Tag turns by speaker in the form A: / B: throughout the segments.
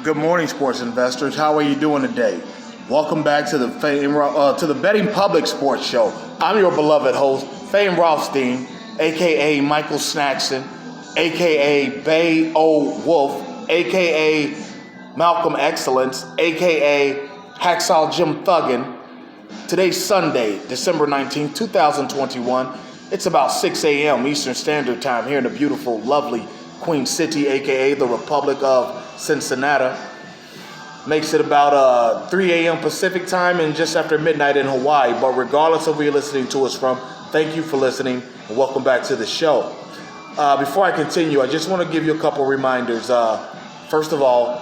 A: Good morning, sports investors. How are you doing today? Welcome back to the Betting Public Sports Show. I'm your beloved host, Fame Rothstein, aka Michael Snackson, aka Bay O Wolf, aka Malcolm Excellence, aka Hacksaw Jim Thuggin. Today's Sunday, December 19th, 2021. It's about 6 a.m. Eastern Standard Time here in the beautiful, lovely Queen City, aka the Republic of Cincinnati. Makes it about 3 a.m. Pacific time and just after midnight in Hawaii. But regardless of where you're listening to us from, thank you for listening and welcome back to the show. Before I continue, I just want to give you a couple reminders. First of all,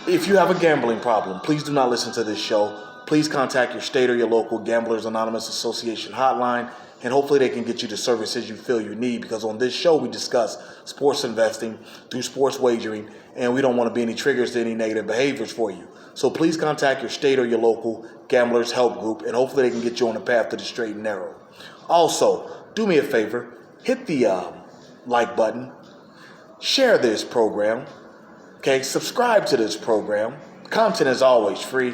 A: if you have a gambling problem, please do not listen to this show. Please contact your state or your local Gamblers Anonymous Association hotline, and hopefully they can get you the services you feel you need, because on this show we discuss sports investing through sports wagering, and we don't want to be any triggers to any negative behaviors for you. So please contact your state or your local Gamblers Help Group, and hopefully they can get you on the path to the straight and narrow. Also, do me a favor, hit the like button, share this program, okay? Subscribe to this program. Content is always free.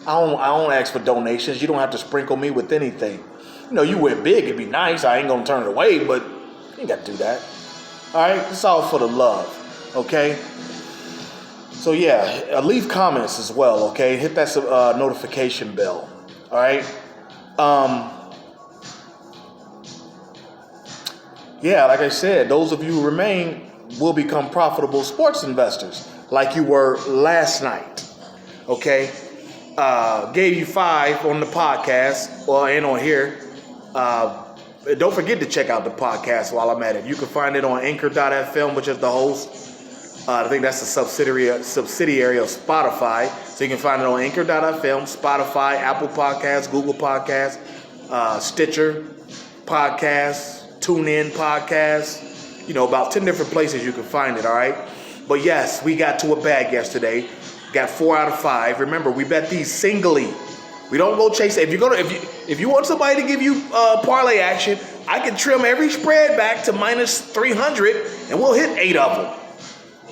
A: I don't ask for donations. You don't have to sprinkle me with anything. You know, you win big, it'd be nice. I ain't gonna turn it away, but you ain't got to do that. All right, it's all for the love, okay? So yeah, leave comments as well, okay? Hit that notification bell, all right? Yeah, like I said, those of you who remain will become profitable sports investors, like you were last night, okay? Gave you 5 on the podcast, and on here. Don't forget to check out the podcast while I'm at it. You can find it on Anchor.fm, which is the host. I think that's a subsidiary of Spotify. So you can find it on Anchor.fm, Spotify, Apple Podcasts, Google Podcasts, Stitcher Podcasts, TuneIn Podcasts. You know, about 10 different places you can find it, all right? But yes, we got to a bag yesterday. Got 4 out of 5. Remember, we bet these singly. We don't go chase. If you want somebody to give you parlay action, I can trim every spread back to minus 300, and we'll hit 8 of them.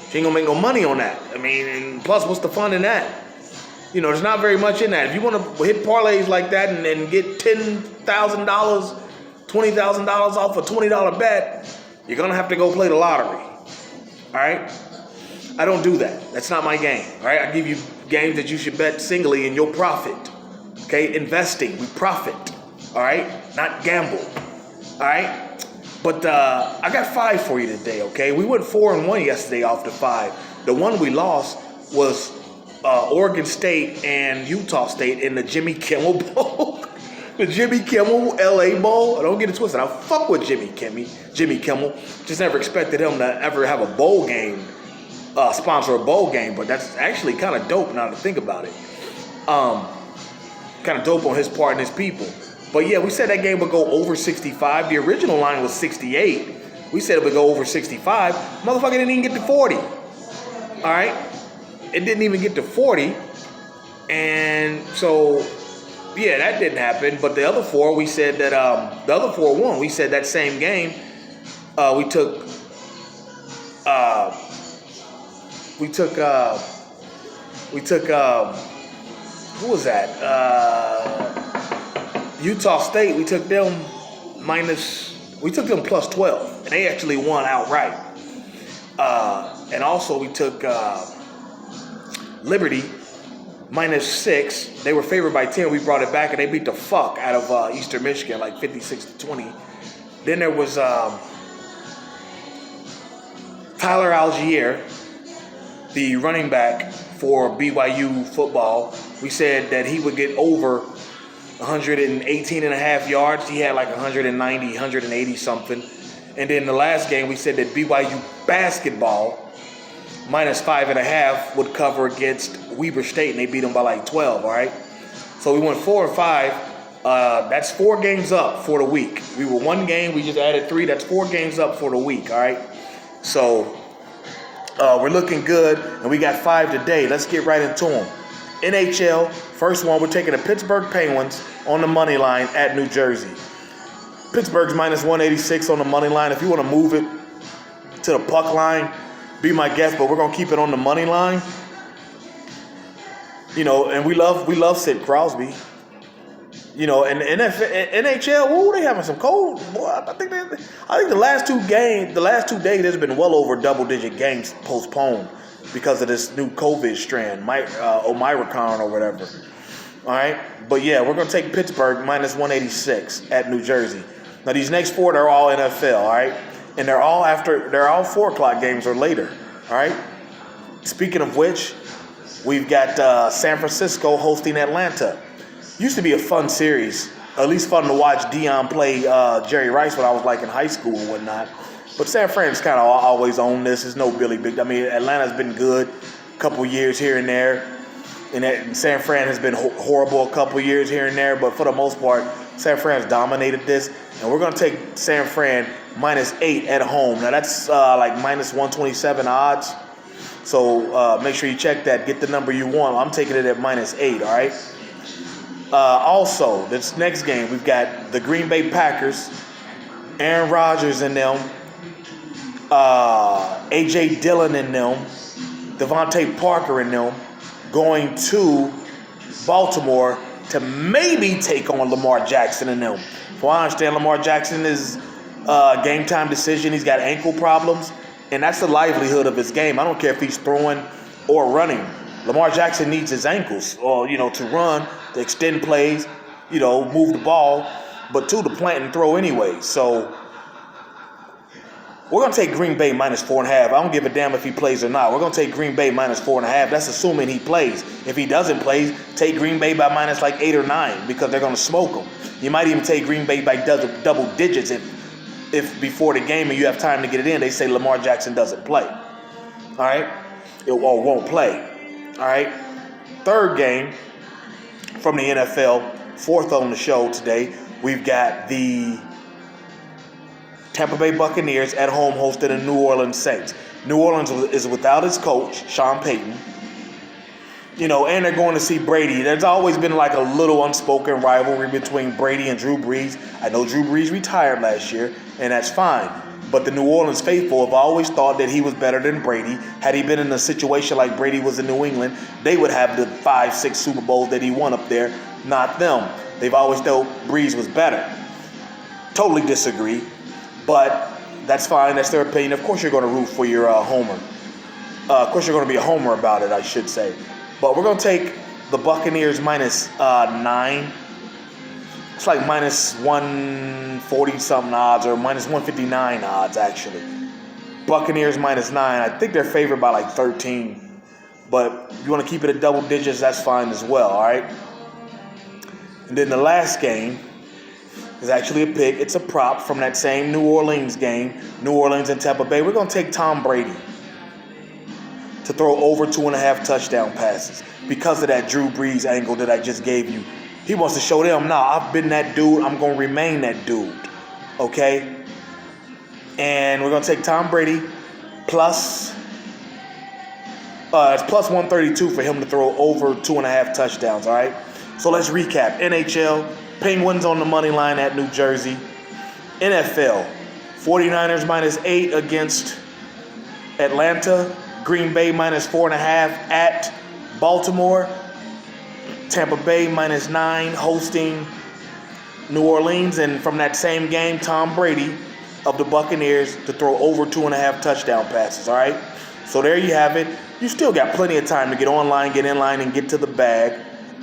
A: She ain't gonna make no money on that. I mean, and plus, what's the fun in that? You know, there's not very much in that. If you want to hit parlays like that and get $10,000, $20,000 off a $20 bet, you're gonna have to go play the lottery. All right. I don't do that. That's not my game. All right. I give you games that you should bet singly and you'll profit. Okay, investing, we profit, all right, not gamble, all right, but I got 5 for you today, okay? We went 4-1 yesterday off the 5. The one we lost was Oregon State and Utah State in the Jimmy Kimmel Bowl, the Jimmy Kimmel LA Bowl. Don't get it twisted, I fuck with Jimmy Kimmel, just never expected him to ever have a bowl game, sponsor a bowl game, but that's actually kind of dope now to think about it. Kind of dope on his part and his people. But yeah, we said that game would go over 65. The original line was 68. We said it would go over 65. Motherfucker didn't even get to 40. All right? It didn't even get to 40. And so, yeah, that didn't happen. But the other 4, we said that, the other 4 won. We said that same game, we took who was that? Utah State. We took them plus 12, and they actually won outright. And also we took Liberty minus 6. They were favored by 10. We brought it back, and they beat the fuck out of Eastern Michigan, like 56-20. Then there was Tyler Algier, the running back for BYU football. We said that he would get over 118 and a half yards. He had like 190, 180 something. And then the last game, we said that BYU basketball minus 5.5 would cover against Weber State, and they beat them by like 12, all right? So we went 4-5. That's 4 games up for the week. We were 1 game, we just added 3. That's 4 games up for the week, all right? So we're looking good, and we got 5 today. Let's get right into them. NHL, first one, we're taking the Pittsburgh Penguins on the money line at New Jersey. Pittsburgh's minus 186 on the money line. If you want to move it to the puck line, be my guest, but we're gonna keep it on the money line. And we love Sid Crosby. And NHL, they having some cold. Boy, I think the last 2 days, there's been well over double-digit games postponed because of this new COVID strand, Omicron or whatever. All right, but yeah, we're gonna take Pittsburgh minus 186 at New Jersey. Now these next 4, they're all NFL. All right, and they're all 4:00 games or later. All right. Speaking of which, we've got San Francisco hosting Atlanta. Used to be a fun series, at least fun to watch Dion play Jerry Rice when I was in high school and whatnot. But San Fran's kind of always owned this. It's no Billy Big. I mean, Atlanta's been good a couple years here and there. And San Fran has been horrible a couple years here and there. But for the most part, San Fran's dominated this. And we're going to take San Fran minus 8 at home. Now, that's minus 127 odds. So make sure you check that. Get the number you want. I'm taking it at minus 8, all right? Also, this next game, we've got the Green Bay Packers, Aaron Rodgers and them, A.J. Dillon and them, Devontae Parker and them, going to Baltimore to maybe take on Lamar Jackson and them. From what I understand, Lamar Jackson is game time decision. He's got ankle problems, and that's the livelihood of his game. I don't care if he's throwing or running. Lamar Jackson needs his ankles, to run, to extend plays, move the ball, but to plant and throw anyway. So we're going to take Green Bay minus 4.5. I don't give a damn if he plays or not. We're going to take Green Bay minus 4.5. That's assuming he plays. If he doesn't play, take Green Bay by minus 8 or 9 because they're going to smoke him. You might even take Green Bay by double digits if before the game and you have time to get it in, they say Lamar Jackson doesn't play. All right? Or won't play. All right? Third game from the NFL, 4th on the show today, we've got the Tampa Bay Buccaneers at home hosting the New Orleans Saints. New Orleans is without its coach, Sean Payton. And they're going to see Brady. There's always been a little unspoken rivalry between Brady and Drew Brees. I know Drew Brees retired last year, and that's fine. But the New Orleans faithful have always thought that he was better than Brady. Had he been in a situation like Brady was in New England, they would have the 5-6 Super Bowls that he won up there, not them. They've always thought Brees was better. Totally disagree. But that's fine. That's their opinion. Of course you're going to root for your homer. Of course you're going to be a homer about it, I should say. But we're going to take the Buccaneers minus 9. It's minus 140-something odds or minus 159 odds, actually. Buccaneers minus 9. I think they're favored by 13. But if you want to keep it at double digits, that's fine as well, all right? And then the last game is actually a pick. It's a prop from that same New Orleans game, New Orleans and Tampa Bay. We're going to take Tom Brady to throw over 2.5 touchdown passes because of that Drew Brees angle that I just gave you. He wants to show them, I've been that dude. I'm going to remain that dude. Okay? And we're going to take Tom Brady it's plus 132 for him to throw over 2.5 touchdowns, all right? So let's recap. NHL, Penguins on the money line at New Jersey. NFL, 49ers minus 8 against Atlanta. Green Bay minus 4.5 at Baltimore. Tampa Bay minus 9 hosting New Orleans. And from that same game, Tom Brady of the Buccaneers to throw over 2.5 touchdown passes, all right? So there you have it. You still got plenty of time to get online, get in line, and get to the bag.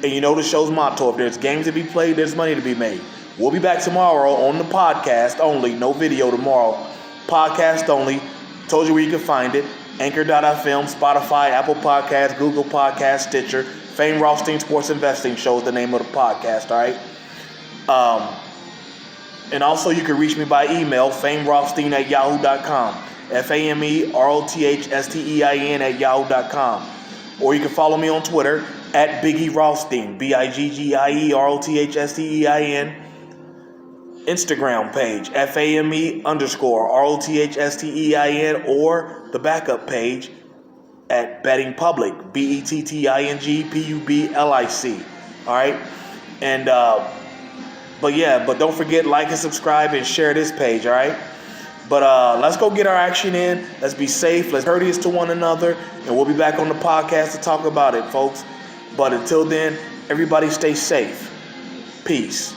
A: And you know the show's motto, if there's games to be played, there's money to be made. We'll be back tomorrow on the podcast only. No video tomorrow. Podcast only. Told you where you can find it. Anchor.fm, Spotify, Apple Podcasts, Google Podcasts, Stitcher. Fame Rothstein Sports Investing Show is the name of the podcast, all right? And also you can reach me by email, famerothstein@yahoo.com. FAMEROTHSTEIN@yahoo.com. Or you can follow me on Twitter at Biggie Rothstein, BIGGIEROTHSTEIN. Instagram page, FAME_ROTHSTEIN, or the backup page at Betting Public, BETTINGPUBLIC. All right? And, but don't forget, like and subscribe and share this page, all right? But let's go get our action in. Let's be safe. Let's be courteous to one another. And we'll be back on the podcast to talk about it, folks. But until then, everybody stay safe. Peace.